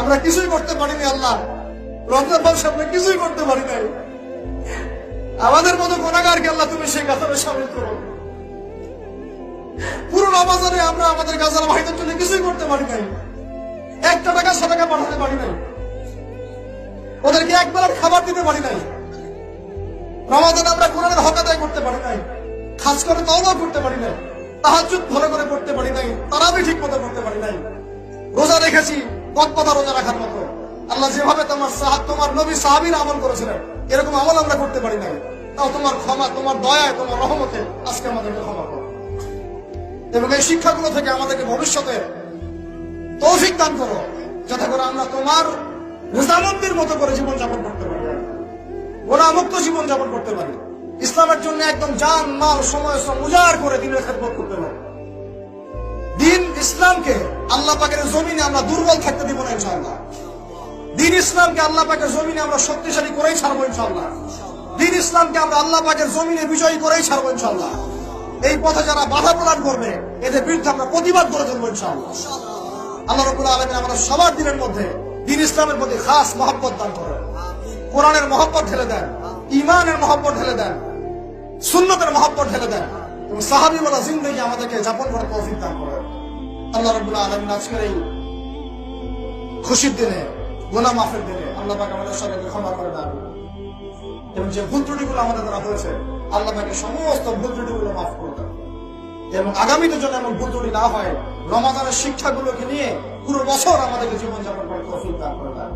আমরা কিছুই করতে পারিনি আল্লাহ, রমজান মাসে আমরা কিছুই করতে পারি নাই। আমাদের মতো গুনাহগারকে আল্লাহ তুমি সেই কাতারে শামিল করো। পুরো রমজানে আমরা আমাদের গাজার ভাইদের জন্য কিছুই করতে পারি নাই, একটা টাকা সাদাকা পাঠাতে পারি নাই, ওদেরকে একবেলার খাবার দিতে পারি নাই। রমাদানে আমরা কোরআনের হক আদায় করতে পারি নাই, খাস করে তওবা করতে পারি নাই, তাহাজ্জুদ ভালো করে পড়তে পারি নাই, তারাবি ঠিক মতো করতে পারি নাই। রোজা রেখেছি কতটা রোজা রাখার মতো, আল্লাহ যেভাবে তোমার নবী সাহাবীরা আমল করেছিলেন এরকম আমল আমরা করতে পারি নাই। তাও তোমার ক্ষমা, তোমার দয়ায়, তোমার রহমতে আজকে আমাদেরকে ক্ষমা করো এবং এই শিক্ষাগুলো থেকে আমাদেরকে ভবিষ্যতে তৌফিক দান করো, যাতে করে আমরা তোমার রেজামন্দির মতো করে জীবনযাপন করতে পারি, গুনাহমুক্ত জীবনযাপন করতে পারি, ইসলামের জন্য একদম জান মাল সময় উজাড় করে দিনের খেদমত করতে পারি। দিন ইসলামকে আল্লাহ পাকের জমিনে আমরা দুর্বল থাকতে দিব না ইনশাআল্লাহ। দিন ইসলামকে আল্লাহ পাকের জমিনে আমরা শক্তিশালী করেই ছাড়বো ইনশাআল্লাহ। দিন ইসলামকে আমরা আল্লাহ পাকের জমিনে বিজয়ী করেই ছাড়বো ইনশাআল্লাহ। এই পথে যারা বাধা প্রদান করবে এদের বিরুদ্ধে আমরা প্রতিবাদ করে তুলবো ইনশাআল্লাহ। আল্লাহ রাব্বুল আলামিন আমাদের সবার দিনের মধ্যে দিন ইসলামের প্রতি খাস মহব্বত দান করেন, কোরআনের মহব্বত ঢেলে দেন, ইমানের মহব্বত ঢেলে দেন, সুন্নতের মহব্বত ঢেলে দেন এবং সাহাবীওয়ালা জিন্দেগি আমাদেরকে যাপন করার তৌফিক দান করেন। আল্লাহ রাব্বুল আলামিন আজকের এই খুশির দিনে, গুনাহ মাফের দিনে আল্লাহ পাক আমাদের সবাইকে ক্ষমা করে দেন এবং যে ভুল ত্রুটিগুলো আমাদের দ্বারা হয়েছে আল্লাহ পাকের সমস্ত ভুল ত্রুটিগুলো মাফ করে দেন এবং আগামীতে যেন এমন ভুল ত্রুটি না হয়, রমাদানের শিক্ষাগুলোকে নিয়ে পুরো বছর আমাদেরকে জীবনযাপন করার তৌফিক দান করে দেন।